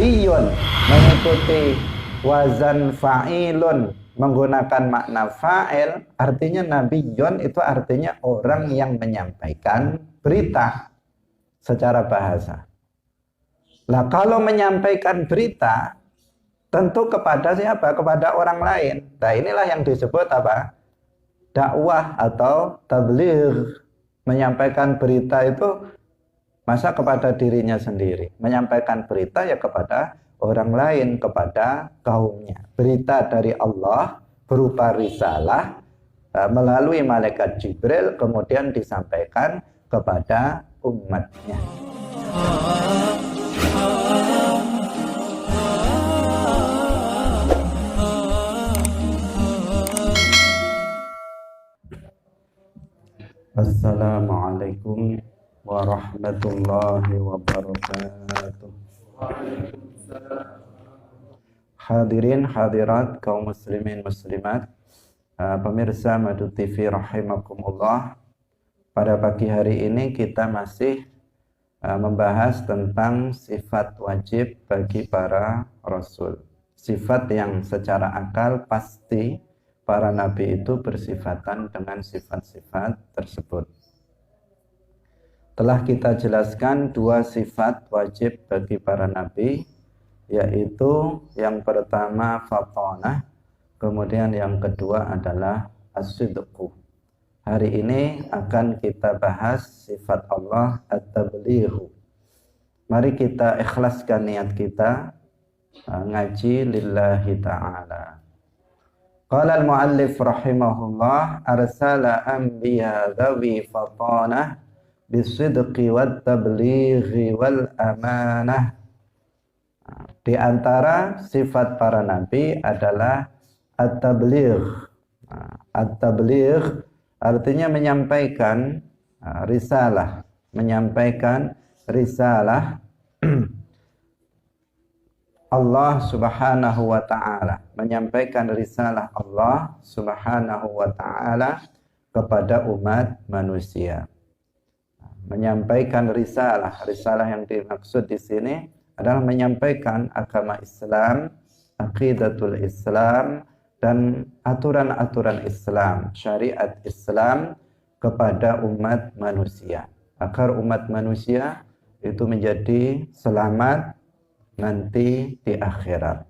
nabiyun mengikuti wazan fa'ilun menggunakan makna fa'il, artinya nabiyun itu artinya orang yang menyampaikan berita secara bahasa. Nah, kalau menyampaikan berita tentu kepada siapa? Kepada orang lain. Nah, inilah yang disebut apa? Dakwah atau tabligh. Menyampaikan berita itu masa kepada dirinya sendiri. Menyampaikan berita ya kepada orang lain, kepada kaumnya. Berita dari Allah berupa risalah melalui malaikat Jibril kemudian disampaikan kepada umatnya. Assalamualaikum warahmatullahi wabarakatuh. Hadirin hadirat kaum muslimin muslimat, pemirsa Madu TV rahimakumullah. Pada pagi hari ini kita masih membahas tentang sifat wajib bagi para rasul. Sifat yang secara akal pasti para nabi itu bersifatan dengan sifat-sifat tersebut. Telah kita jelaskan dua sifat wajib bagi para nabi, yaitu yang pertama fatonah, kemudian yang kedua adalah as-sidqu. Hari ini akan kita bahas sifat Allah at-tablighu. Mari kita ikhlaskan niat kita ngaji lillahi ta'ala. Qala al-muallif rahimahullah arsala anbiya dhawi fatanah bisidqi wat tablighi wal amanah. Di antara sifat para nabi adalah at-tabligh. At-tabligh artinya menyampaikan risalah, menyampaikan risalah Allah subhanahu wa ta'ala, menyampaikan risalah Allah subhanahu wa ta'ala kepada umat manusia. Menyampaikan risalah yang dimaksud di sini adalah menyampaikan agama Islam, aqidatul Islam, dan aturan-aturan Islam, syariat Islam kepada umat manusia, agar umat manusia itu menjadi selamat nanti di akhirat.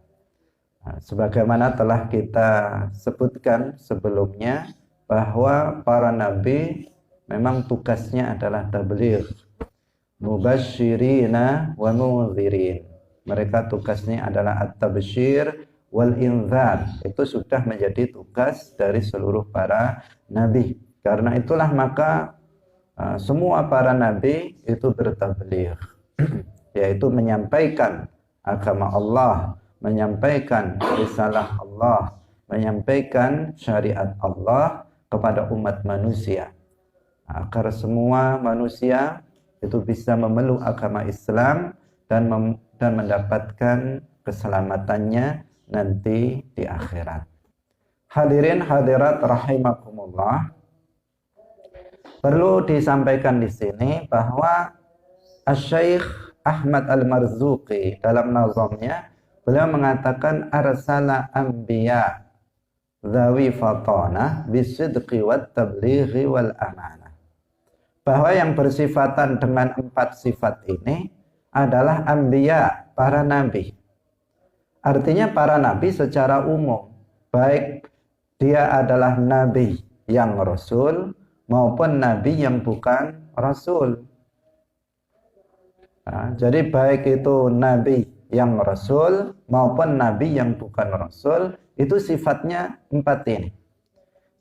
Sebagaimana telah kita sebutkan sebelumnya bahwa para nabi memang tugasnya adalah tabligh, mubasysyirina wa mundzirin. Mereka tugasnya adalah at-tabsyir wal inzar. Itu sudah menjadi tugas dari seluruh para nabi. Karena itulah maka semua para nabi itu bertabligh, yaitu menyampaikan agama Allah, menyampaikan risalah Allah, menyampaikan syariat Allah kepada umat manusia, agar semua manusia itu bisa memeluk agama Islam dan mendapatkan keselamatannya nanti di akhirat. Hadirin hadirat rahimakumullah, perlu disampaikan di sini bahwa Asy-Syaikh Ahmad Al-Marzuqi dalam nazamnya beliau mengatakan arsala anbiya dzawi fatanah bisidqi wat tablighi wal amanah, bahwa yang bersifatan dengan empat sifat ini adalah anbiya, para nabi. Artinya para nabi secara umum, baik dia adalah nabi yang rasul maupun nabi yang bukan rasul. Jadi baik itu nabi yang rasul maupun nabi yang bukan rasul, itu sifatnya empat ini.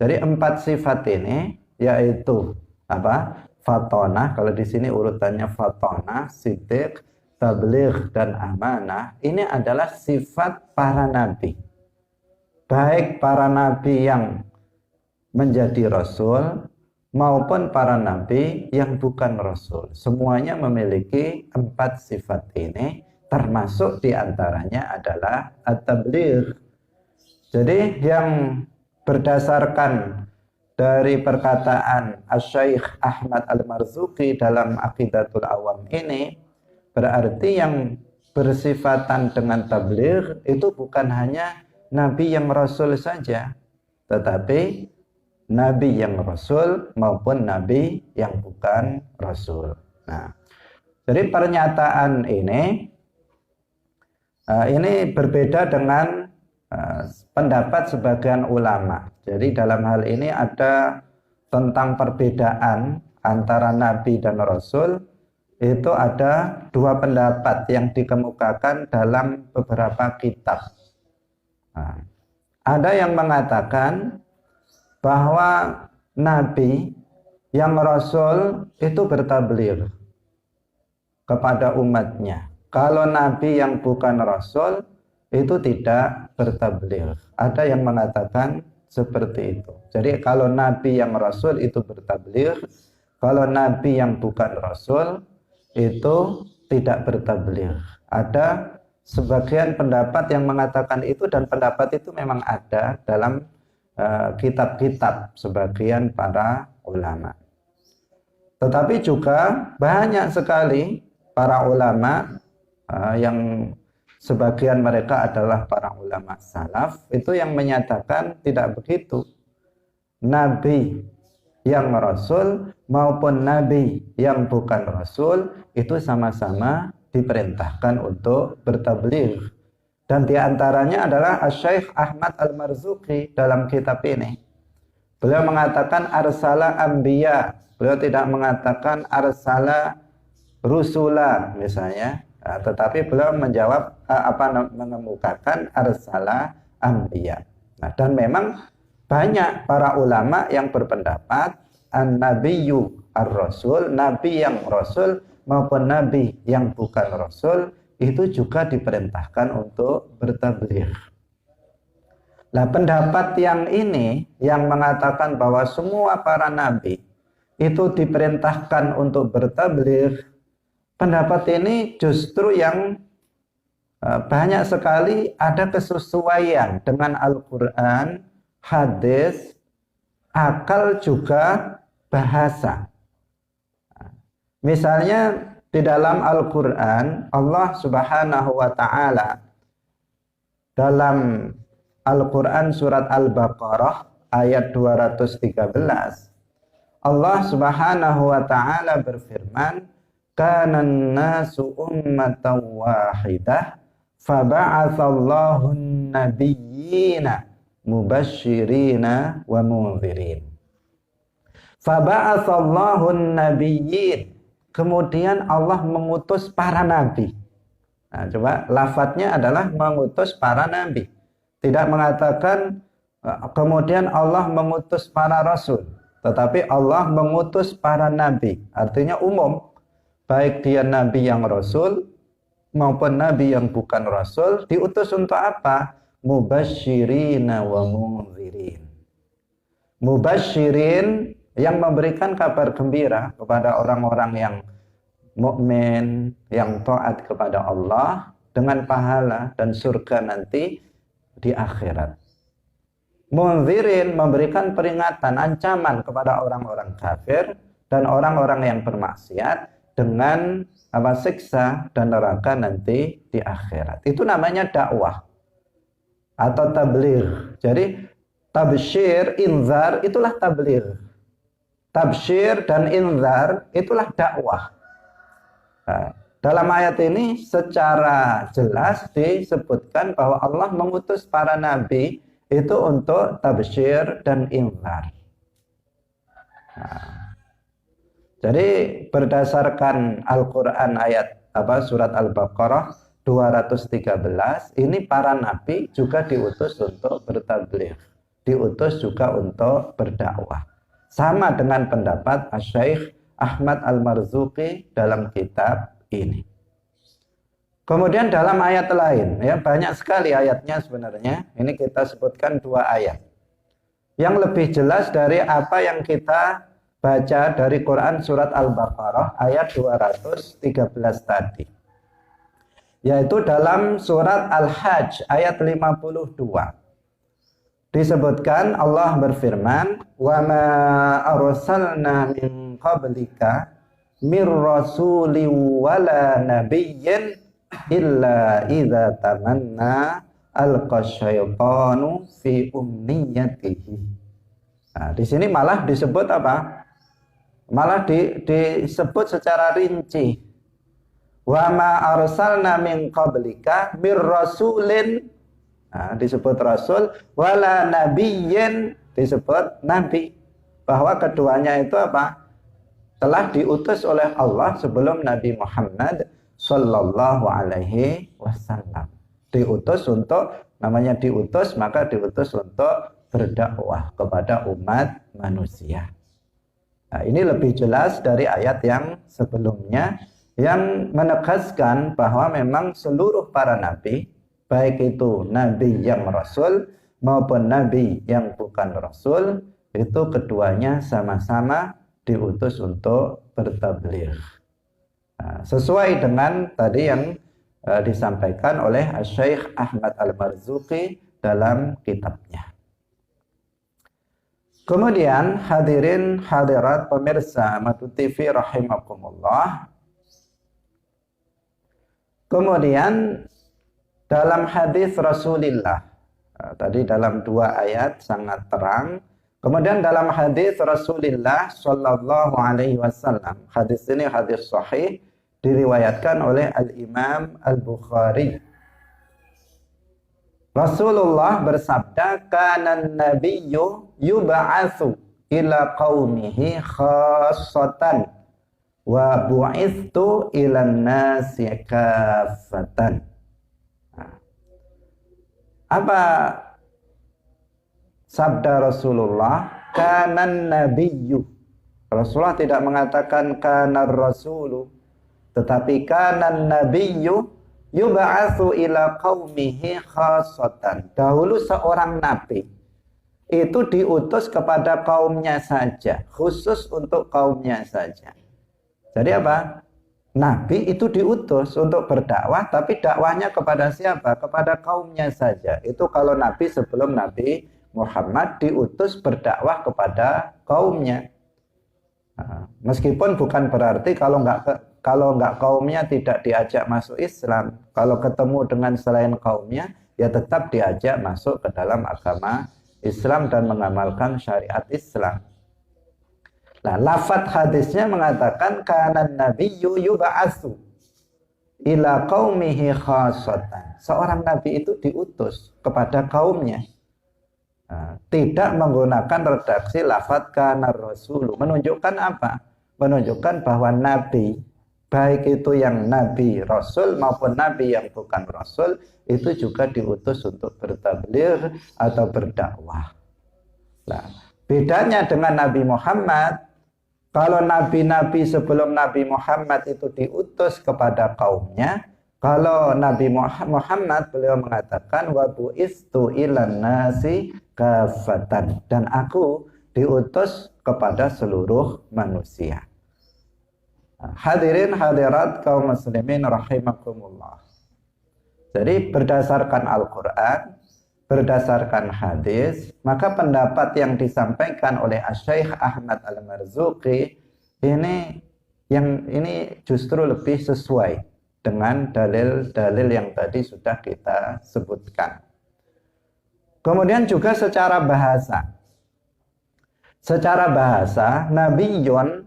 Jadi empat sifat ini yaitu apa? Fatonah, kalau di sini urutannya fatonah, sidq, tabligh dan amanah. Ini adalah sifat para nabi. Baik para nabi yang menjadi rasul maupun para nabi yang bukan rasul, semuanya memiliki empat sifat ini, termasuk diantaranya adalah at-tabligh. Jadi yang berdasarkan dari perkataan Asy-Syaikh Ahmad Al-Marzuqi dalam Aqidatul Awam ini, berarti yang bersifatan dengan tabligh itu bukan hanya nabi yang rasul saja, tetapi nabi yang rasul maupun nabi yang bukan rasul. Nah, jadi pernyataan ini berbeda dengan pendapat sebagian ulama. Jadi dalam hal ini ada tentang perbedaan antara nabi dan rasul, itu ada dua pendapat yang dikemukakan dalam beberapa kitab. Nah, ada yang mengatakan bahwa nabi yang rasul itu bertabligh kepada umatnya. Kalau nabi yang bukan rasul itu tidak bertabligh. Ada yang mengatakan seperti itu. Jadi kalau nabi yang rasul itu bertabligh, kalau nabi yang bukan rasul itu tidak bertabligh. Ada sebagian pendapat yang mengatakan itu, dan pendapat itu memang ada dalam kitab-kitab sebagian para ulama. Tetapi juga banyak sekali para ulama yang sebagian mereka adalah para ulama salaf itu yang menyatakan tidak begitu. Nabi yang rasul maupun nabi yang bukan rasul itu sama-sama diperintahkan untuk bertabligh. Dan diantaranya adalah Asy-Syaikh Ahmad Al-Marzuqi dalam kitab ini. Beliau mengatakan arsala anbiya. Beliau tidak mengatakan arsala rusula misalnya. Nah, tetapi beliau menjawab mengemukakan arsala anbiya. Nah, dan memang banyak para ulama yang berpendapat an-nabiyyu ar-rasul, nabi yang rasul maupun nabi yang bukan rasul itu juga diperintahkan untuk bertabligh. Nah, pendapat yang ini yang mengatakan bahwa semua para nabi itu diperintahkan untuk bertabligh, pendapat ini justru yang banyak sekali ada kesesuaian dengan Al-Quran, hadis, akal juga bahasa. Misalnya di dalam Al-Quran Allah Subhanahu wa ta'ala dalam Al-Quran surat Al-Baqarah ayat 213 Allah Subhanahu wa ta'ala berfirman, kanan nasu ummatan wahidah faba'atsallahu an-nabiyyina mubasysyirina wa mundzirin. Faba'atsallahu an-nabiyyin, kemudian Allah mengutus para nabi. Nah, coba lafadznya adalah mengutus para nabi. Tidak mengatakan kemudian Allah mengutus para rasul, tetapi Allah mengutus para nabi. Artinya umum, baik dia nabi yang rasul maupun nabi yang bukan rasul, diutus untuk apa? Mubasysyirina wa mundzirin. Mubasysyirin yang memberikan kabar gembira kepada orang-orang yang mukmin, yang taat kepada Allah dengan pahala dan surga nanti di akhirat. Mundzirin memberikan peringatan, ancaman kepada orang-orang kafir dan orang-orang yang bermaksiat dengan siksa dan neraka nanti di akhirat. Itu namanya dakwah atau tabligh. Jadi tabsyir, inzar itulah tabligh. Tabsyir dan inzar itulah dakwah. Nah, dalam ayat ini secara jelas disebutkan bahwa Allah mengutus para nabi itu untuk tabsyir dan inzar. Nah, jadi berdasarkan Al-Quran ayat surat Al-Baqarah 213 ini para nabi juga diutus untuk bertabligh, diutus juga untuk berdakwah. Sama dengan pendapat Asy-Syaikh Ahmad Al-Marzuqi dalam kitab ini. Kemudian dalam ayat lain, ya banyak sekali ayatnya sebenarnya. Ini kita sebutkan 2 ayat. Yang lebih jelas dari apa yang kita baca dari Quran surat Al-Baqarah ayat 213 tadi. Yaitu dalam surat Al-Hajj ayat 52. Disebutkan Allah berfirman, "Wa ma arsalna min qablika mir rasulin wala nabiyyin illa idza tamanna alqa syaitanu fi umniyatihi. Nah, di sini malah disebut apa? Malah disebut secara rinci. Wa ma arsalna min qablika mir rasulin. Nah, disebut rasul, wala nabiyyin disebut nabi. Bahwa keduanya itu apa? Telah diutus oleh Allah sebelum Nabi Muhammad sallallahu alaihi wasallam. Diutus untuk, namanya diutus, maka diutus untuk berdakwah kepada umat manusia. Nah, ini lebih jelas dari ayat yang sebelumnya yang menegaskan bahwa memang seluruh para nabi, baik itu nabi yang rasul maupun nabi yang bukan rasul, itu keduanya sama-sama diutus untuk bertabligh. Nah, sesuai dengan tadi yang disampaikan oleh Syekh Ahmad Al-Marzuqi dalam kitabnya. Kemudian hadirin hadirat pemirsa Madu TV rahimakumullah. Kemudian dalam hadis Rasulullah, tadi dalam 2 ayat sangat terang. Kemudian dalam hadis Rasulullah sallallahu alaihi wasallam, hadis ini hadis sahih diriwayatkan oleh Al-Imam Al-Bukhari. Rasulullah bersabda, "Kana an-nabiyyu yub'atsu ila qaumihi khassatan wa bu'ithtu ila an-nasi kaffatan." Apa sabda Rasulullah? Kanan nabiyyu. Rasulullah tidak mengatakan kanar rasulu, tetapi kanan nabiyyu yub'atsu ila qaumihi khassatan. Dahulu seorang nabi itu diutus kepada kaumnya saja, khusus untuk kaumnya saja. Jadi apa? Nabi itu diutus untuk berdakwah, tapi dakwahnya kepada siapa? Kepada kaumnya saja. Itu kalau nabi sebelum Nabi Muhammad diutus berdakwah kepada kaumnya. Nah, meskipun bukan berarti kalau nggak kaumnya tidak diajak masuk Islam. Kalau ketemu dengan selain kaumnya, ya tetap diajak masuk ke dalam agama Islam dan mengamalkan syariat Islam. Nah, lafadz hadisnya mengatakan kanan nabiyyu yub'atsu ila qaumihi khassatan. Seorang nabi itu diutus kepada kaumnya. Nah, tidak menggunakan redaksi lafadz kanar rasulu. Menunjukkan apa? Menunjukkan bahwa nabi, baik itu yang nabi rasul maupun nabi yang bukan rasul, itu juga diutus untuk bertabligh atau berdakwah. Nah, bedanya dengan Nabi Muhammad, kalau nabi-nabi sebelum Nabi Muhammad itu diutus kepada kaumnya, kalau Nabi Muhammad beliau mengatakan wa bu'istu ilan nasi kafatan, dan aku diutus kepada seluruh manusia. Hadirin hadirat kaum muslimin rahimakumullah. Jadi berdasarkan Al-Qur'an, berdasarkan hadis, maka pendapat yang disampaikan oleh Syekh Ahmad Al-Marzuqi ini justru lebih sesuai dengan dalil-dalil yang tadi sudah kita sebutkan. Kemudian juga secara bahasa. Secara bahasa, nabiyyun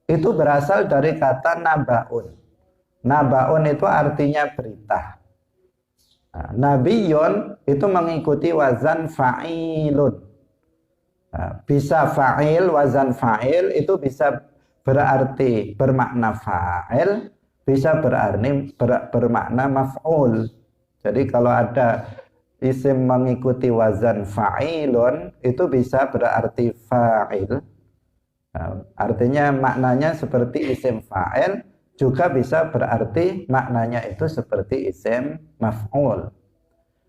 itu berasal dari kata nabaun. Nabaun itu artinya berita. Nah, nabiyyun itu mengikuti wazan fa'ilun. Nah, bisa fa'il, wazan fa'il itu bisa berarti bermakna fa'il, bisa bermakna maf'ul. Jadi kalau ada isim mengikuti wazan fa'ilun, itu bisa berarti fa'il. Nah, artinya maknanya seperti isim fa'il, juga bisa berarti maknanya itu seperti isim maf'ul.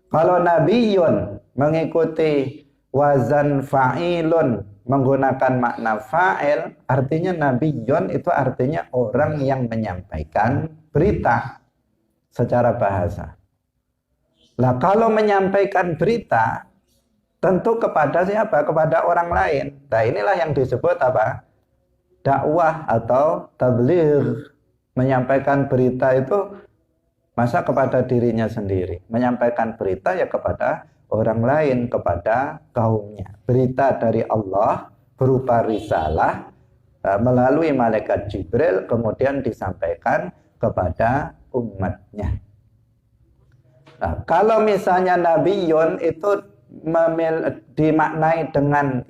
Kalau nabiyyun mengikuti wazan fa'ilun menggunakan makna fa'il, artinya nabiyyun itu artinya orang yang menyampaikan berita secara bahasa. Nah, kalau menyampaikan berita tentu kepada siapa? Kepada orang lain. Nah, inilah yang disebut apa? Dakwah atau tabligh. Menyampaikan berita itu Masa kepada dirinya sendiri? Menyampaikan berita ya kepada orang lain, kepada kaumnya. Berita dari Allah berupa risalah melalui malaikat Jibril kemudian disampaikan kepada umatnya. Nah, kalau misalnya nabiyun itu dimaknai dengan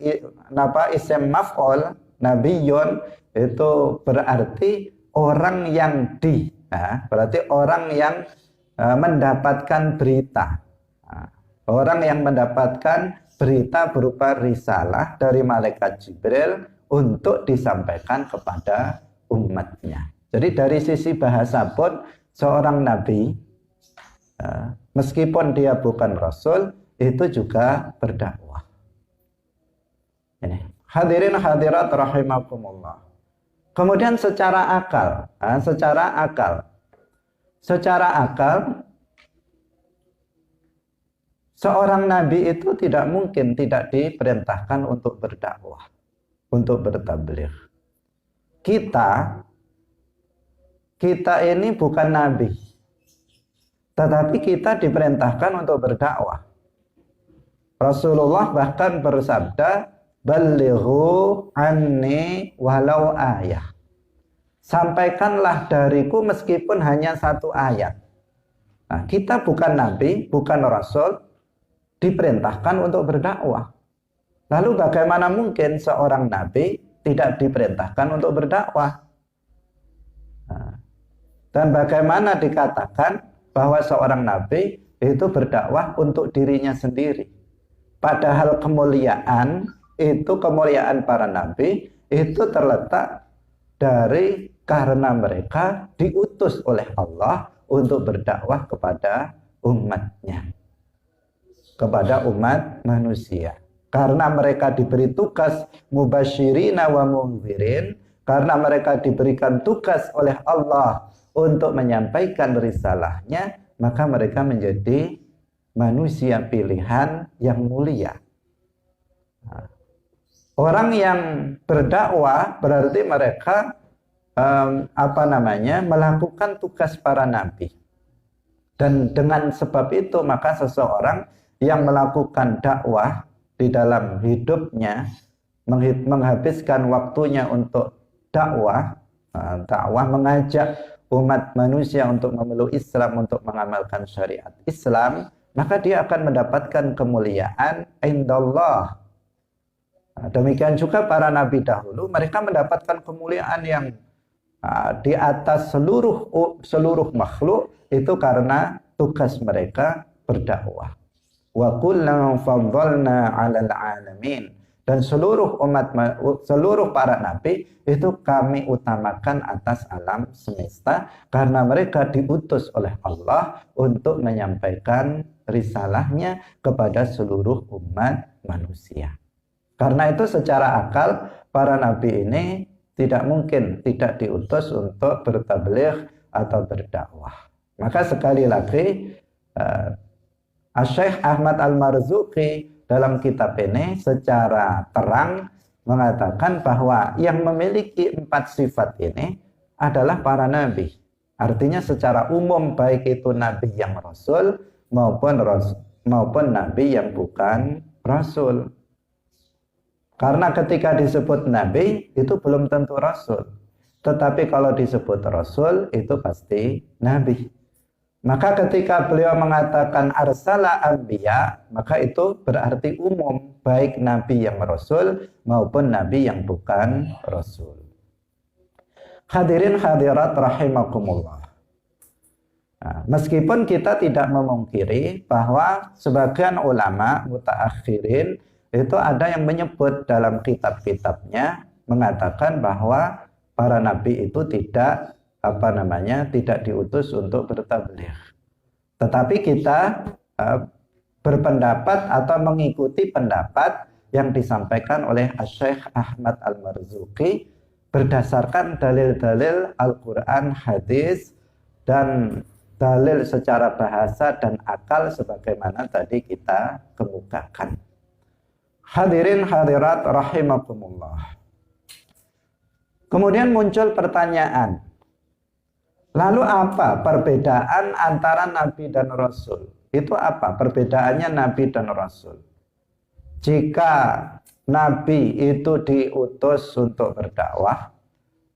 isim maf'ul, nabiyun itu berarti orang yang berarti orang yang mendapatkan berita. Nah, orang yang mendapatkan berita berupa risalah dari malaikat Jibril untuk disampaikan kepada umatnya. Jadi dari sisi bahasa pun seorang nabi, meskipun dia bukan rasul, itu juga berdakwah. Ini. Hadirin hadirat rahimakumullah. Kemudian secara akal, seorang nabi itu tidak mungkin tidak diperintahkan untuk berdakwah, untuk bertabligh. Kita ini bukan nabi, tetapi kita diperintahkan untuk berdakwah. Rasulullah bahkan bersabda, "Ballighu anni walau ayah." Sampaikanlah dariku meskipun hanya satu ayat. Nah, kita bukan nabi, bukan rasul, diperintahkan untuk berdakwah. Lalu bagaimana mungkin seorang nabi tidak diperintahkan untuk berdakwah? Nah, dan bagaimana dikatakan bahwa seorang nabi itu berdakwah untuk dirinya sendiri? Padahal kemuliaan para nabi itu terletak dari karena mereka diutus oleh Allah untuk berdakwah kepada umatnya, kepada umat manusia. Karena mereka diberi tugas mubasyirina wa mundzirin, karena mereka diberikan tugas oleh Allah untuk menyampaikan risalahnya, maka mereka menjadi manusia pilihan yang mulia. Orang yang berdakwah berarti mereka melakukan tugas para nabi. Dan dengan sebab itu maka seseorang yang melakukan dakwah di dalam hidupnya, menghabiskan waktunya untuk dakwah mengajak umat manusia untuk memeluk Islam, untuk mengamalkan syariat Islam, maka dia akan mendapatkan kemuliaan indallah. Demikian juga para nabi dahulu, mereka mendapatkan kemuliaan yang di atas seluruh makhluk, itu karena tugas mereka berdakwah. Wa kullan faddalna 'alal 'alamin. Dan seluruh para nabi itu kami utamakan atas alam semesta, karena mereka diutus oleh Allah untuk menyampaikan risalahnya kepada seluruh umat manusia. Karena itu secara akal para nabi ini tidak mungkin tidak diutus untuk bertabligh atau berdakwah. Maka sekali lagi Syekh Ahmad Al-Marzuqi dalam kitab ini secara terang mengatakan bahwa yang memiliki 4 sifat ini adalah para nabi. Artinya secara umum baik itu nabi yang rasul maupun nabi yang bukan rasul. Karena ketika disebut nabi itu belum tentu rasul. Tetapi kalau disebut rasul itu pasti nabi. Maka ketika beliau mengatakan arsala anbiya, maka itu berarti umum, baik nabi yang rasul maupun nabi yang bukan rasul. Hadirin hadirat rahimakumullah. Nah, meskipun kita tidak memungkiri bahwa sebagian ulama mutaakhirin itu ada yang menyebut dalam kitab-kitabnya mengatakan bahwa para nabi itu tidak diutus untuk bertabligh. Tetapi kita berpendapat atau mengikuti pendapat yang disampaikan oleh Syekh Ahmad Al-Marzuqi berdasarkan dalil-dalil Al-Quran, hadis, dan dalil secara bahasa dan akal sebagaimana tadi kita kemukakan. Hadirin hadirat rahimakumullah. Kemudian muncul pertanyaan, Lalu apa perbedaan antara nabi dan rasul? Itu apa perbedaannya nabi dan rasul? Jika nabi itu diutus untuk berdakwah,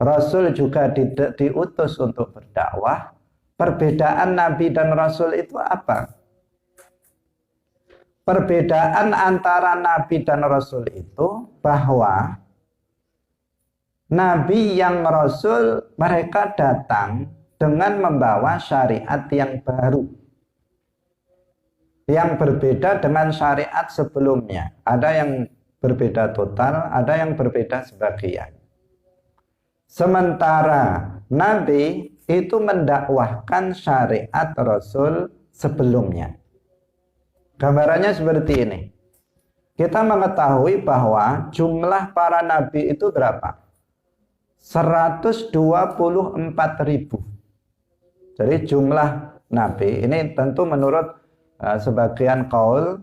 rasul juga diutus untuk berdakwah. Perbedaan nabi dan rasul itu apa? Perbedaan antara nabi dan rasul itu bahwa nabi yang rasul mereka datang dengan membawa syariat yang baru, yang berbeda dengan syariat sebelumnya. Ada yang berbeda total, ada yang berbeda sebagian. Sementara nabi itu mendakwahkan syariat rasul sebelumnya. Gambarannya seperti ini. Kita mengetahui bahwa jumlah para nabi itu berapa? 124.000. Jadi jumlah nabi ini tentu menurut sebagian kaul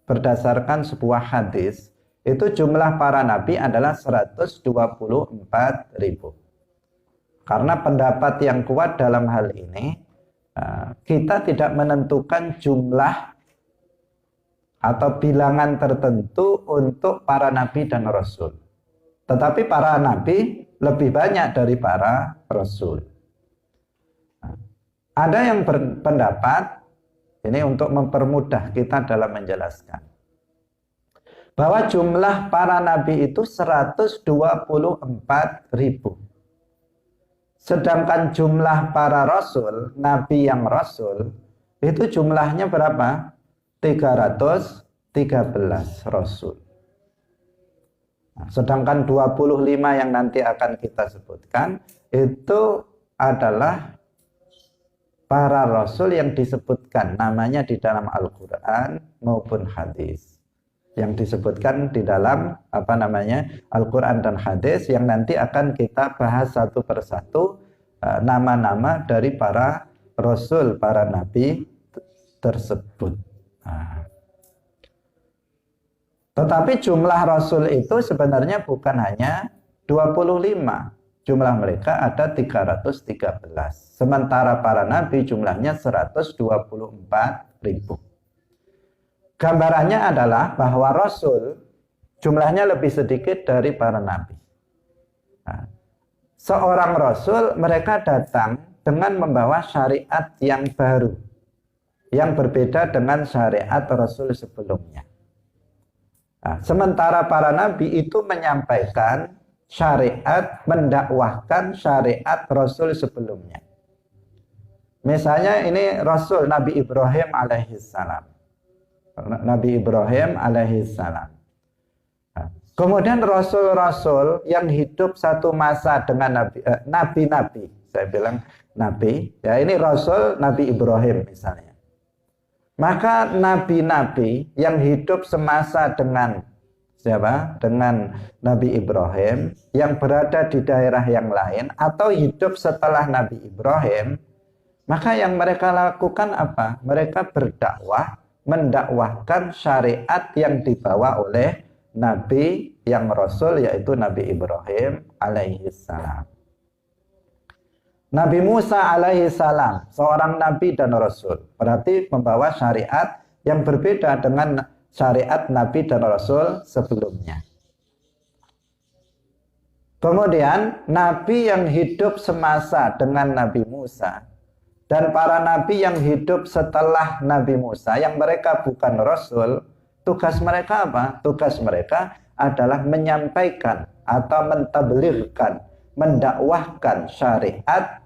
berdasarkan sebuah hadis, itu jumlah para nabi adalah 124.000. Karena pendapat yang kuat dalam hal ini, kita tidak menentukan jumlah atau bilangan tertentu untuk para nabi dan rasul. Tetapi para nabi lebih banyak dari para rasul. Ada yang berpendapat, ini untuk mempermudah kita dalam menjelaskan, bahwa jumlah para nabi itu 124.000. Sedangkan jumlah para rasul, nabi yang rasul, itu jumlahnya berapa? 313 rasul. Nah, sedangkan 25 yang nanti akan kita sebutkan itu adalah para rasul yang disebutkan namanya di dalam Al-Quran maupun hadis. Yang disebutkan di dalam Al-Quran dan hadis yang nanti akan kita bahas satu persatu nama-nama dari para rasul, para nabi tersebut. Tetapi jumlah rasul itu sebenarnya bukan hanya 25. Jumlah mereka ada 313. Sementara para nabi jumlahnya 124.000. Gambarannya adalah bahwa rasul jumlahnya lebih sedikit dari para nabi. Seorang rasul mereka datang dengan membawa syariat yang baru, yang berbeda dengan syariat rasul sebelumnya. Sementara para nabi itu menyampaikan syariat, mendakwahkan syariat rasul sebelumnya. Misalnya ini rasul Nabi Ibrahim alaihissalam. Nabi Ibrahim alaihissalam. Kemudian rasul-rasul yang hidup satu masa dengan nabi-nabi, saya bilang nabi, ya ini rasul Nabi Ibrahim misalnya. Maka nabi-nabi yang hidup semasa dengan siapa? Dengan Nabi Ibrahim, yang berada di daerah yang lain atau hidup setelah Nabi Ibrahim, maka yang mereka lakukan apa? Mereka berdakwah, mendakwahkan syariat yang dibawa oleh Nabi yang Rasul, yaitu Nabi Ibrahim alaihissalam. Nabi Musa alaihissalam, seorang Nabi dan Rasul, berarti membawa syariat yang berbeda dengan syariat Nabi dan Rasul sebelumnya. Kemudian Nabi yang hidup semasa dengan Nabi Musa dan para Nabi yang hidup setelah Nabi Musa, yang mereka bukan Rasul, tugas mereka apa? Tugas mereka adalah menyampaikan atau mentablighkan, mendakwahkan syariat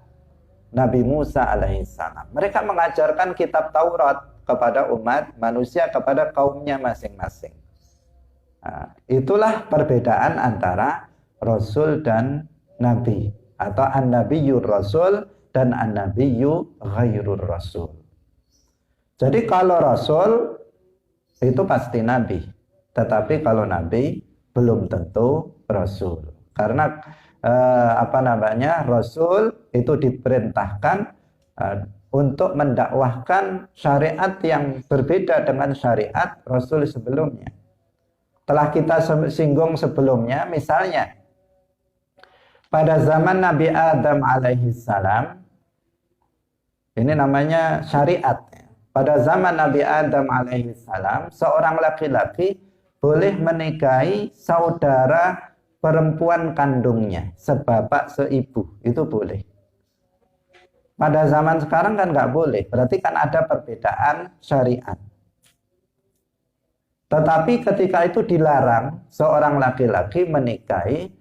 Nabi Musa alaihissalam. Mereka mengajarkan kitab Taurat kepada umat manusia, kepada kaumnya masing-masing. Itulah perbedaan antara Rasul dan Nabi, atau an-nabiyyur Rasul dan an-nabiyyu ghairur Rasul. Jadi kalau Rasul itu pasti Nabi, tetapi kalau Nabi belum tentu Rasul. Karena Rasul itu diperintahkan untuk mendakwahkan syariat yang berbeda dengan syariat Rasul sebelumnya. Telah kita singgung sebelumnya, misalnya pada zaman Nabi Adam alaihissalam, Ini namanya syariat. Pada zaman Nabi Adam alaihi salam, seorang laki-laki boleh menikahi saudara perempuan kandungnya, sebapak seibu, itu boleh. Pada zaman sekarang kan nggak boleh, berarti kan ada perbedaan syariat. Tetapi ketika itu dilarang seorang laki-laki menikahi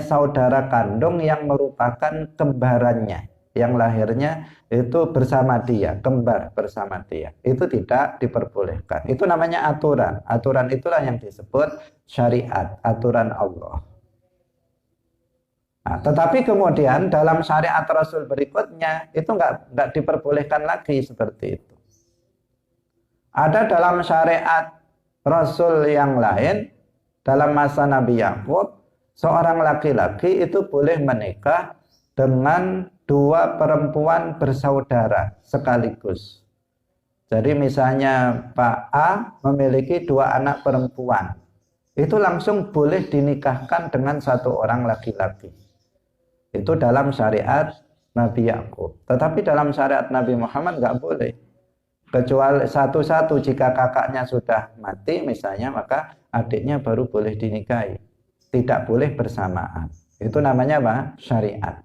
saudara kandung yang merupakan kembarannya, yang lahirnya itu bersama dia, kembar bersama dia. Itu tidak diperbolehkan. Itu namanya aturan. Aturan itulah yang disebut syariat, aturan Allah. Nah, tetapi kemudian dalam syariat Rasul berikutnya itu nggak diperbolehkan lagi seperti itu. Ada dalam syariat Rasul yang lain, dalam masa Nabi Yakub, seorang laki-laki itu boleh menikah dengan dua perempuan bersaudara sekaligus. Jadi misalnya Pak A memiliki dua anak perempuan, itu langsung boleh dinikahkan dengan satu orang laki-laki. Itu dalam syariat Nabi Yakub. Tetapi dalam syariat Nabi Muhammad nggak boleh. Kecuali satu-satu, jika kakaknya sudah mati misalnya, maka adiknya baru boleh dinikahi. Tidak boleh bersamaan. Itu namanya apa? Syariat.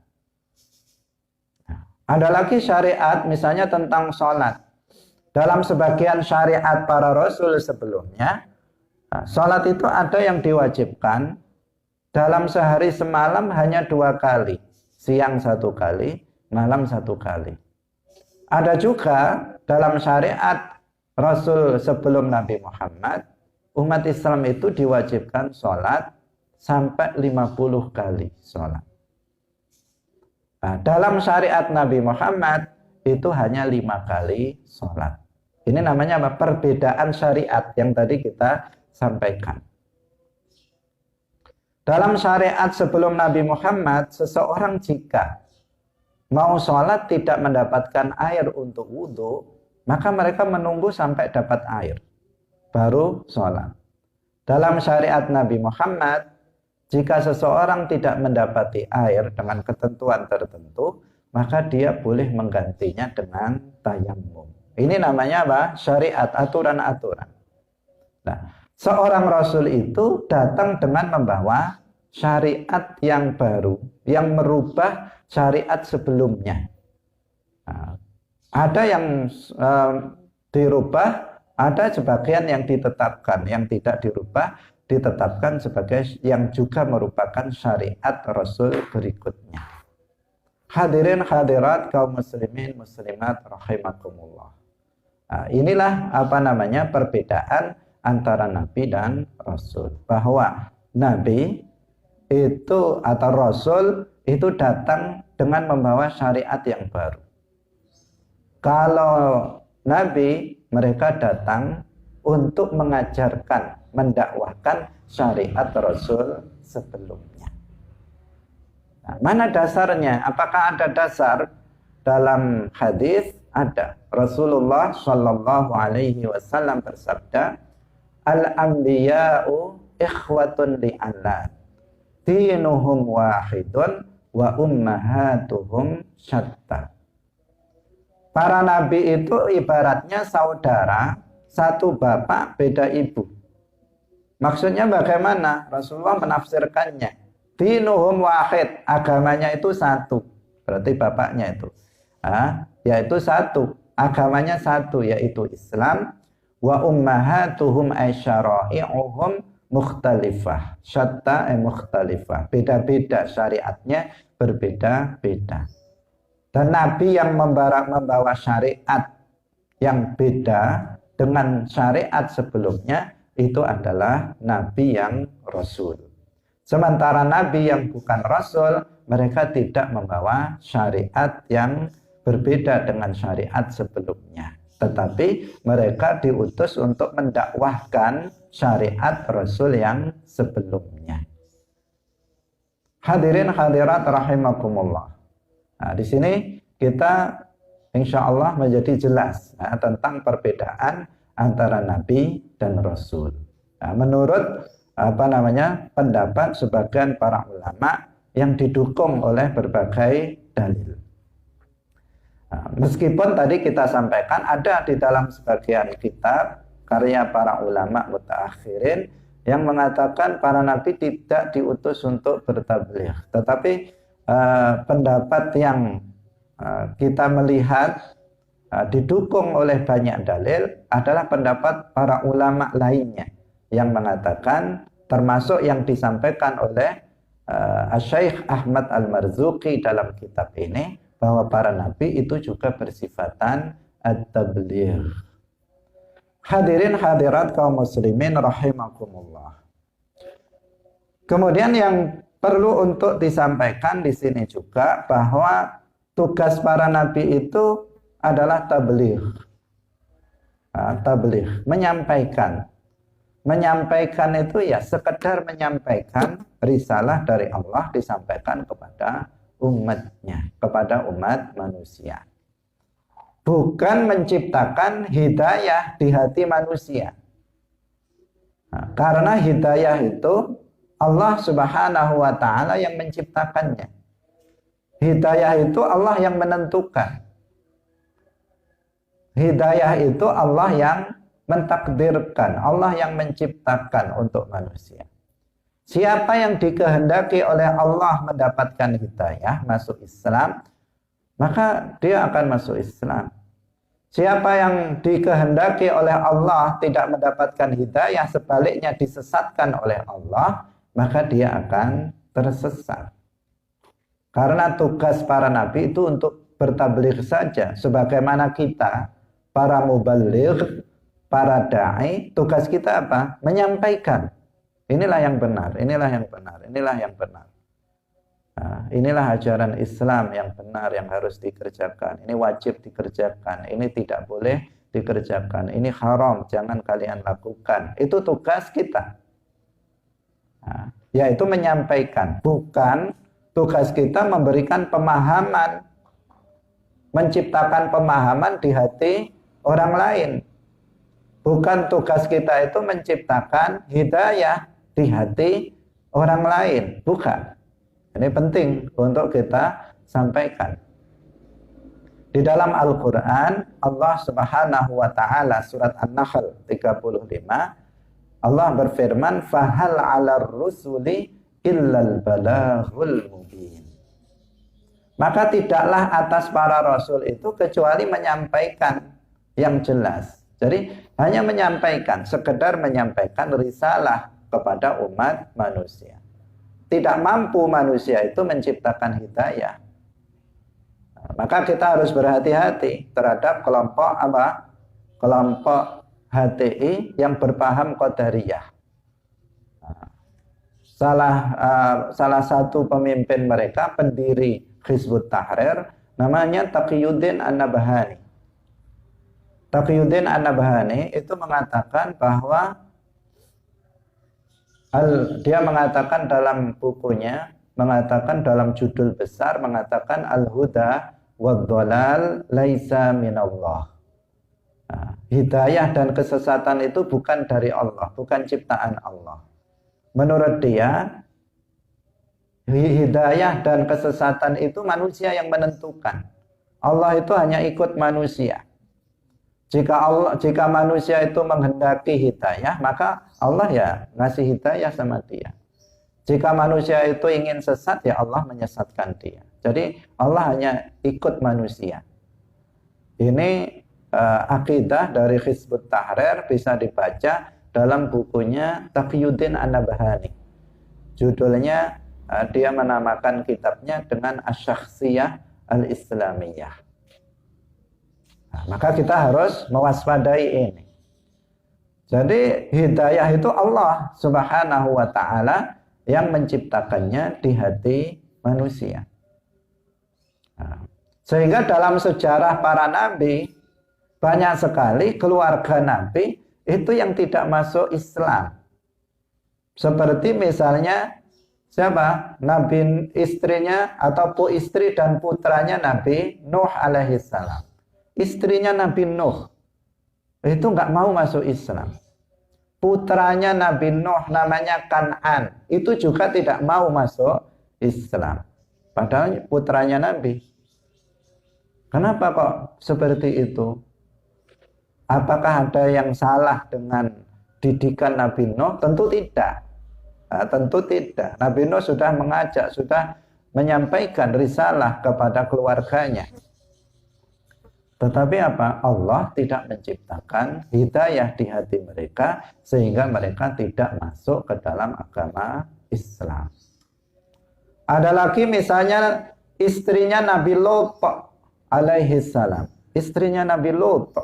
Ada lagi syariat misalnya tentang sholat. Dalam sebagian syariat para rasul sebelumnya, sholat itu ada yang diwajibkan dalam sehari semalam hanya 2 kali. Siang 1 kali, malam 1 kali. Ada juga dalam syariat Rasul sebelum Nabi Muhammad, umat Islam itu diwajibkan sholat sampai 50 kali sholat. Nah, dalam syariat Nabi Muhammad itu hanya 5 kali sholat. Ini namanya apa? Perbedaan syariat yang tadi kita sampaikan. Dalam syariat sebelum Nabi Muhammad, seseorang jika mau sholat tidak mendapatkan air untuk wudhu, maka mereka menunggu sampai dapat air, baru sholat. Dalam syariat Nabi Muhammad, jika seseorang tidak mendapati air dengan ketentuan tertentu, maka dia boleh menggantinya dengan tayammum. Ini namanya apa? Syariat, aturan-aturan. Nah, seorang Rasul itu datang dengan membawa syariat yang baru, yang merubah syariat sebelumnya. Nah, ada yang dirubah, ada sebagian yang ditetapkan, yang tidak dirubah, ditetapkan sebagai yang juga merupakan syariat Rasul berikutnya. Hadirin hadirat kaum muslimin muslimat rahimakumullah. Nah, inilah perbedaan antara Nabi dan Rasul. Bahwa Nabi itu atau Rasul itu datang dengan membawa syariat yang baru. Kalau Nabi, mereka datang untuk mengajarkan, mendakwahkan syariat Rasul sebelumnya. Nah, mana dasarnya? Apakah ada dasar dalam hadis? Ada. Rasulullah Shallallahu Alaihi Wasallam bersabda, "Al-anbiya'u ikhwatun li'allat, dinuhum wahidun wa ummahatuhum syatta." Para nabi itu ibaratnya saudara, satu bapak beda ibu. Maksudnya bagaimana? Rasulullah menafsirkannya. Dinuhum wahid, agamanya itu satu. Berarti bapaknya itu. Yaitu satu. Agamanya satu, yaitu Islam. Wa ummahatuhum aisyara'i'uhum mukhtalifah. Syatta mukhtalifah. Beda-beda syariatnya, berbeda-beda. Dan Nabi yang membawa syariat yang beda dengan syariat sebelumnya, itu adalah Nabi yang Rasul. Sementara Nabi yang bukan Rasul, mereka tidak membawa syariat yang berbeda dengan syariat sebelumnya. Tetapi mereka diutus untuk mendakwahkan syariat Rasul yang sebelumnya. Hadirin hadirat rahimakumullah. Nah, di sini kita insya Allah menjadi jelas tentang perbedaan antara Nabi dan Rasul. Nah, menurut pendapat sebagian para ulama yang didukung oleh berbagai dalil. Nah, meskipun tadi kita sampaikan ada di dalam sebagian kitab karya para ulama mutaakhirin yang mengatakan para nabi tidak diutus untuk bertabligh, tetapi pendapat yang kita melihat didukung oleh banyak dalil adalah pendapat para ulama lainnya yang mengatakan, termasuk yang disampaikan oleh Syekh Ahmad Al-Marzuqi dalam kitab ini, bahwa para nabi itu juga bersifatan at-tabligh. Hadirin hadirat kaum muslimin rahimakumullah. Kemudian yang perlu untuk disampaikan di sini juga bahwa tugas para nabi itu adalah tabligh. Tabligh, menyampaikan. Menyampaikan itu ya sekedar menyampaikan risalah dari Allah disampaikan kepada umatnya, kepada umat manusia. Bukan menciptakan hidayah di hati manusia. Karena hidayah itu Allah Subhanahu wa ta'ala yang menciptakannya. Hidayah itu Allah yang menentukan. Hidayah itu Allah yang mentakdirkan, Allah yang menciptakan untuk manusia. Siapa yang dikehendaki oleh Allah mendapatkan hidayah, masuk Islam, maka dia akan masuk Islam. Siapa yang dikehendaki oleh Allah tidak mendapatkan hidayah, sebaliknya disesatkan oleh Allah, maka dia akan tersesat. Karena tugas para nabi itu untuk bertabligh saja. Sebagaimana kita, para mubaligh, para da'i, tugas kita apa? Menyampaikan. Inilah yang benar, inilah yang benar, inilah yang benar. Nah, inilah ajaran Islam yang benar yang harus dikerjakan. Ini wajib dikerjakan, ini tidak boleh dikerjakan. Ini haram, jangan kalian lakukan. Itu tugas kita. Nah, yaitu menyampaikan. Bukan tugas kita memberikan pemahaman, menciptakan pemahaman di hati orang lain. Bukan tugas kita itu menciptakan hidayah di hati orang lain. Bukan. Ini penting untuk kita sampaikan. Di dalam Al-Quran, Allah Subhanahu wa ta'ala surat An-Nahl 35, Allah berfirman, "Fahal 'alar rusuli illal balaghul mubin." Maka tidaklah atas para rasul itu kecuali menyampaikan yang jelas. Jadi hanya menyampaikan, sekedar menyampaikan risalah kepada umat manusia. Tidak mampu manusia itu menciptakan hidayah. Maka kita harus berhati-hati terhadap kelompok apa? Kelompok HTI yang berpaham Qadariyah. Salah satu pemimpin mereka, pendiri Hizbut Tahrir, namanya Taqiyuddin An-Nabhani. Taqiyuddin An-Nabhani itu mengatakan bahwa dia mengatakan dalam bukunya, mengatakan dalam judul besar, mengatakan al-huda wad-dhalal laisa minallah. Nah, hidayah dan kesesatan itu bukan dari Allah, bukan ciptaan Allah. Menurut dia, hidayah dan kesesatan itu manusia yang menentukan. Allah itu hanya ikut manusia. Jika manusia itu menghendaki hidayah, maka Allah ya ngasih hidayah sama dia. Jika manusia itu ingin sesat, ya Allah menyesatkan dia. Jadi Allah hanya ikut manusia. Ini akidah dari Hizbut Tahrir, bisa dibaca dalam bukunya Taqiyuddin An-Nabhani. Judulnya, dia menamakan kitabnya dengan Asy-Syakhsiyah Al-Islamiyah. Nah, maka kita harus mewaspadai ini. Jadi hidayah itu Allah Subhanahu wa ta'ala yang menciptakannya di hati manusia. Nah, sehingga dalam sejarah para nabi, banyak sekali keluarga nabi itu yang tidak masuk Islam. Seperti misalnya siapa? Nabi istrinya atau istri dan putranya Nabi Nuh alaihissalam. Istrinya Nabi Nuh itu nggak mau masuk Islam. Putranya Nabi Nuh namanya Kan'an itu juga tidak mau masuk Islam. Padahal putranya Nabi. Kenapa kok seperti itu? Apakah ada yang salah dengan didikan Nabi Nuh? Tentu tidak. Nah, tentu tidak. Nabi Nuh sudah mengajak, sudah menyampaikan risalah kepada keluarganya. Tetapi apa? Allah tidak menciptakan hidayah di hati mereka sehingga mereka tidak masuk ke dalam agama Islam. Ada lagi misalnya istrinya Nabi Lot alaihi salam. Istrinya Nabi Lot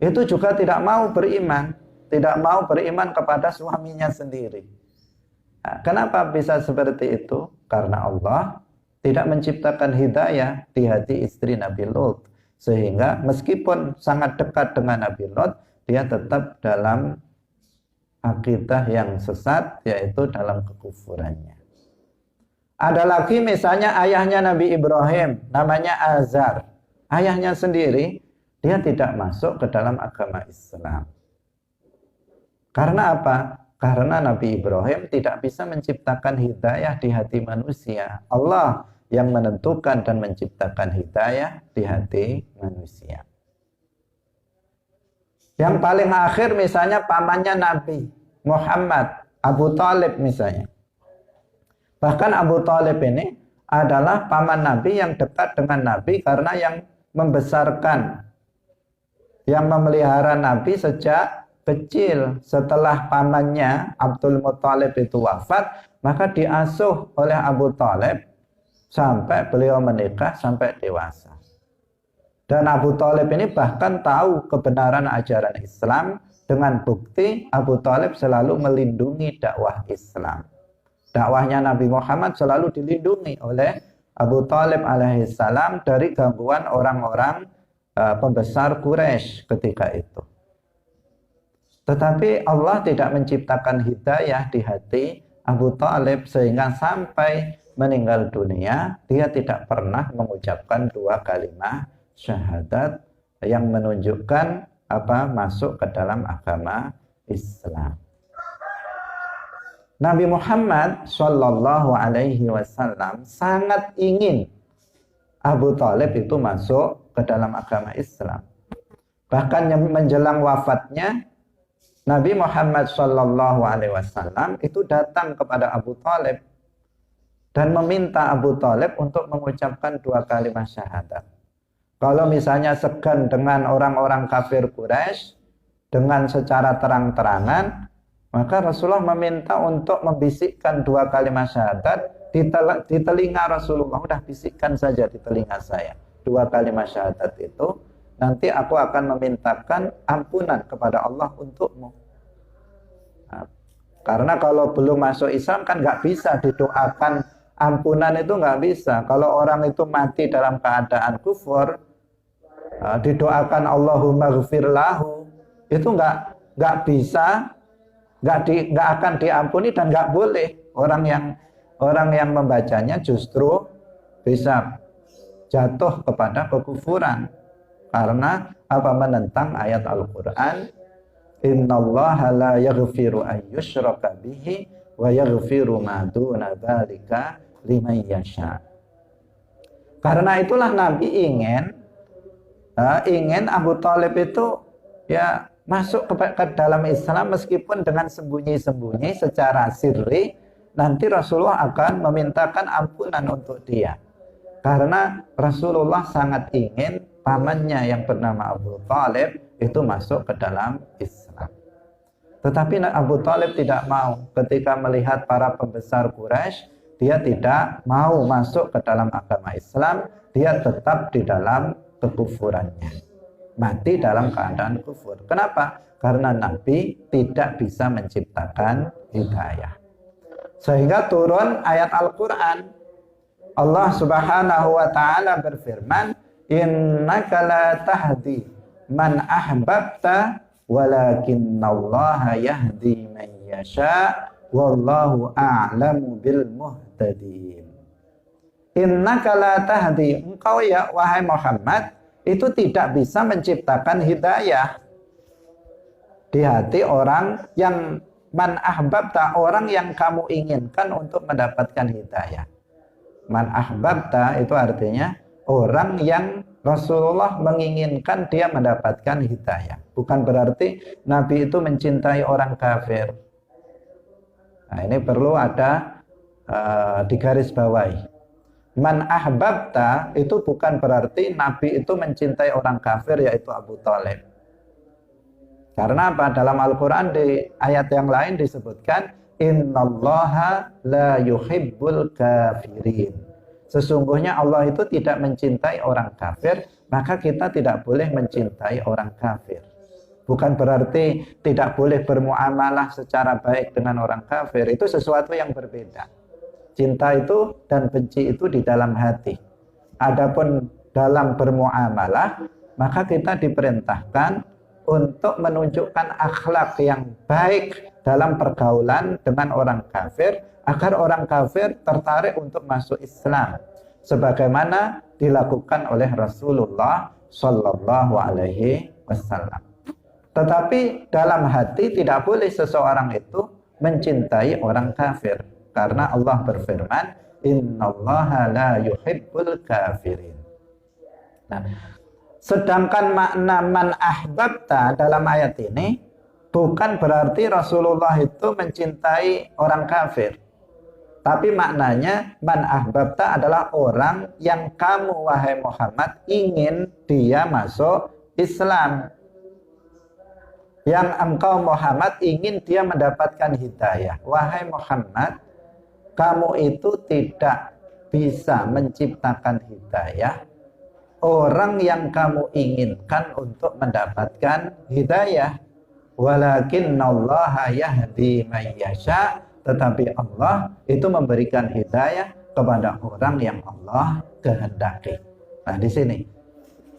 itu juga tidak mau beriman, tidak mau beriman kepada suaminya sendiri. Nah, kenapa bisa seperti itu? Karena Allah tidak menciptakan hidayah di hati istri Nabi Lot. Sehingga meskipun sangat dekat dengan Nabi Lot, dia tetap dalam akidah yang sesat, yaitu dalam kekufurannya. Ada lagi misalnya ayahnya Nabi Ibrahim, namanya Azar. Ayahnya sendiri, dia tidak masuk ke dalam agama Islam. Karena apa? Karena Nabi Ibrahim tidak bisa menciptakan hidayah di hati manusia. Allah yang menentukan dan menciptakan hidayah di hati manusia. Yang paling akhir misalnya pamannya Nabi Muhammad, Abu Thalib misalnya. Bahkan Abu Thalib ini adalah paman Nabi yang dekat dengan Nabi karena yang membesarkan, yang memelihara Nabi sejak kecil. Setelah pamannya Abdul Muthalib itu wafat, maka diasuh oleh Abu Thalib sampai beliau menikah, sampai dewasa. Dan Abu Thalib ini bahkan tahu kebenaran ajaran Islam dengan bukti Abu Thalib selalu melindungi dakwah Islam. Dakwahnya Nabi Muhammad selalu dilindungi oleh Abu Thalib alaihissalam dari gangguan orang-orang pembesar Quraisy ketika itu. Tetapi Allah tidak menciptakan hidayah di hati Abu Thalib sehingga sampai meninggal dunia dia tidak pernah mengucapkan dua kalimat syahadat yang menunjukkan masuk ke dalam agama Islam. Nabi Muhammad Shallallahu Alaihi Wasallam sangat ingin Abu Thalib itu masuk ke dalam agama Islam. Bahkan menjelang wafatnya Nabi Muhammad Shallallahu Alaihi Wasallam itu datang kepada Abu Thalib dan meminta Abu Thalib untuk mengucapkan dua kalimat syahadat. Kalau misalnya segan dengan orang-orang kafir Quraisy dengan secara terang-terangan, maka Rasulullah meminta untuk membisikkan dua kalimat syahadat di telinga Rasulullah. Udah bisikkan saja di telinga saya dua kalimat syahadat itu, nanti aku akan memintakan ampunan kepada Allah untukmu. Nah, karena kalau belum masuk Islam kan nggak bisa didoakan ampunan, itu nggak bisa. Kalau orang itu mati dalam keadaan kufur, didoakan Allahumma ghfir lahu, itu nggak bisa, nggak akan diampuni dan nggak boleh. Orang yang membacanya justru bisa jatuh kepada kekufuran karena menentang ayat Al-Quran, innallaha la yaghfiru an yushraka bihi wa yaghfiru ma duna dzalika liman yasha. Karena itulah Nabi ingin Abu Thalib itu ya masuk ke dalam Islam meskipun dengan sembunyi-sembunyi secara sirri. Nanti Rasulullah akan memintakan ampunan untuk dia. Karena Rasulullah sangat ingin pamannya yang bernama Abu Thalib itu masuk ke dalam Islam. Tetapi Abu Thalib tidak mau. Ketika melihat para pembesar Quraisy, dia tidak mau masuk ke dalam agama Islam. Dia tetap di dalam kekufurannya. Mati dalam keadaan kufur. Kenapa? Karena Nabi tidak bisa menciptakan hidayah. Sehingga turun ayat Al-Quran. Allah Subhanahu wa ta'ala berfirman, innaka la tahdi man ahbabta walakinnallaha yahdi man yasha wallahu a'lamu bil muhtadin. Innaka la tahdi, engkau ya wahai Muhammad itu tidak bisa menciptakan hidayah di hati orang yang man ahbabta, orang yang kamu inginkan untuk mendapatkan hidayah. Man ahbabta itu artinya orang yang Rasulullah menginginkan dia mendapatkan hidayah. Bukan berarti Nabi itu mencintai orang kafir. Nah, ini perlu ada digarisbawahi. Man ahbabta itu bukan berarti Nabi itu mencintai orang kafir, yaitu Abu Thalib. Karena apa? Dalam Al-Quran di ayat yang lain disebutkan innallaha la yuhibbul kafirin. Sesungguhnya Allah itu tidak mencintai orang kafir, maka kita tidak boleh mencintai orang kafir. Bukan berarti tidak boleh bermuamalah secara baik dengan orang kafir. Itu sesuatu yang berbeda. Cinta itu dan benci itu di dalam hati. Adapun dalam bermuamalah, maka kita diperintahkan untuk menunjukkan akhlak yang baik dalam pergaulan dengan orang kafir, agar orang kafir tertarik untuk masuk Islam, sebagaimana dilakukan oleh Rasulullah Shallallahu Alaihi Wasallam. Tetapi dalam hati tidak boleh seseorang itu mencintai orang kafir, karena Allah berfirman, innallaha la yuhibbul kafirin. Nah, sedangkan makna man ahbabta dalam ayat ini bukan berarti Rasulullah itu mencintai orang kafir. Tapi maknanya man ahbabta adalah orang yang kamu wahai Muhammad ingin dia masuk Islam. Yang engkau Muhammad ingin dia mendapatkan hidayah. Wahai Muhammad, kamu itu tidak bisa menciptakan hidayah orang yang kamu inginkan untuk mendapatkan hidayah. Walakinnallaha yahdi man yasha, tetapi Allah itu memberikan hidayah kepada orang yang Allah kehendaki. Nah, di sini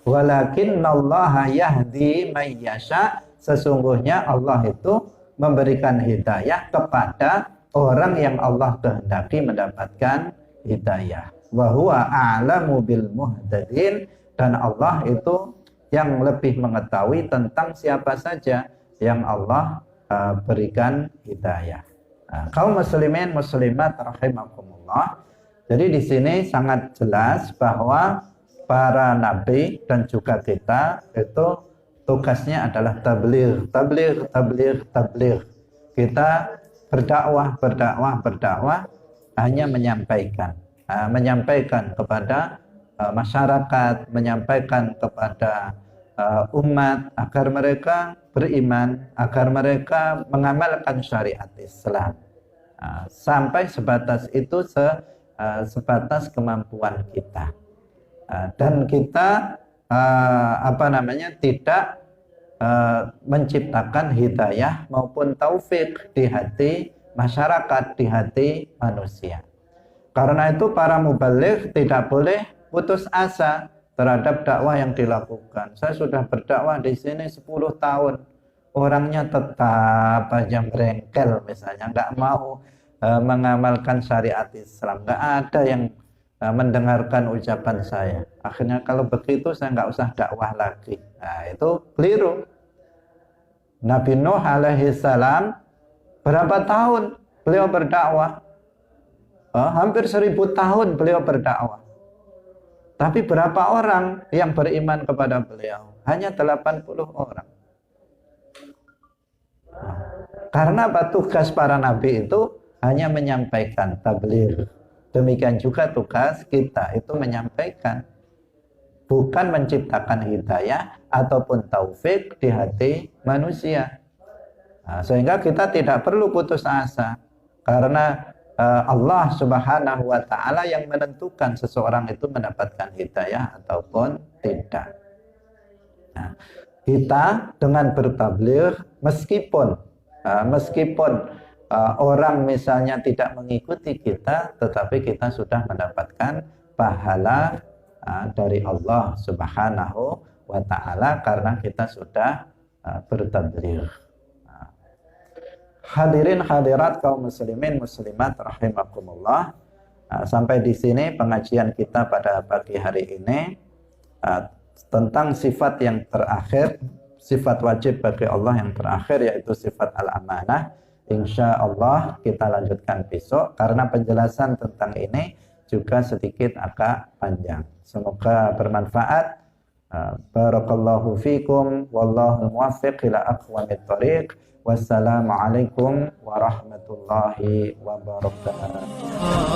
walakinnallaha yahdi man yasha, sesungguhnya Allah itu memberikan hidayah kepada orang yang Allah kehendaki mendapatkan hidayah. Wa huwa a'lamu bil muhtadin, dan Allah itu yang lebih mengetahui tentang siapa saja yang Allah berikan hidayah. Nah, kaum muslimin muslimat rahimakumullah. Jadi di sini sangat jelas bahwa para nabi dan juga kita itu tugasnya adalah tabligh. Kita berdakwah hanya menyampaikan kepada masyarakat, menyampaikan kepada umat agar mereka beriman, agar mereka mengamalkan syariat Islam. Sampai sebatas itu, sebatas kemampuan kita. Dan kita tidak menciptakan hidayah maupun taufik di hati masyarakat, di hati manusia. Karena itu para mubaligh tidak boleh putus asa terhadap dakwah yang dilakukan. Saya sudah berdakwah di sini 10 tahun, orangnya tetap aja merengkel misalnya, nggak mau mengamalkan syariat Islam, nggak ada yang mendengarkan ucapan saya. Akhirnya kalau begitu saya nggak usah dakwah lagi. Nah, itu keliru. Nabi Nuh alaihi salam berapa tahun beliau berdakwah? Hampir 1000 tahun beliau berdakwah. Tapi berapa orang yang beriman kepada beliau? Hanya 80 orang. Karena apa? Tugas para nabi itu hanya menyampaikan tabligh. Demikian juga tugas kita itu menyampaikan, bukan menciptakan hidayah ataupun taufik di hati manusia. Nah, sehingga kita tidak perlu putus asa, karena Allah Subhanahu wa Ta'ala yang menentukan seseorang itu mendapatkan hidayah ataupun tidak. Nah, kita dengan bertabligh, meskipun orang misalnya tidak mengikuti kita, tetapi kita sudah mendapatkan pahala dari Allah Subhanahu wa Ta'ala karena kita sudah bertabligh. Hadirin hadirat kaum muslimin muslimat rahimakumullah. Sampai di sini pengajian kita pada pagi hari ini tentang sifat yang terakhir, sifat wajib bagi Allah yang terakhir, yaitu sifat al-amanah. Insya Allah kita lanjutkan besok, karena penjelasan tentang ini juga sedikit agak panjang. Semoga bermanfaat. Barakallahu fikum wallahu muwaffiq ila aqwamit thoriq. Wassalamualaikum warahmatullahi wabarakatuh.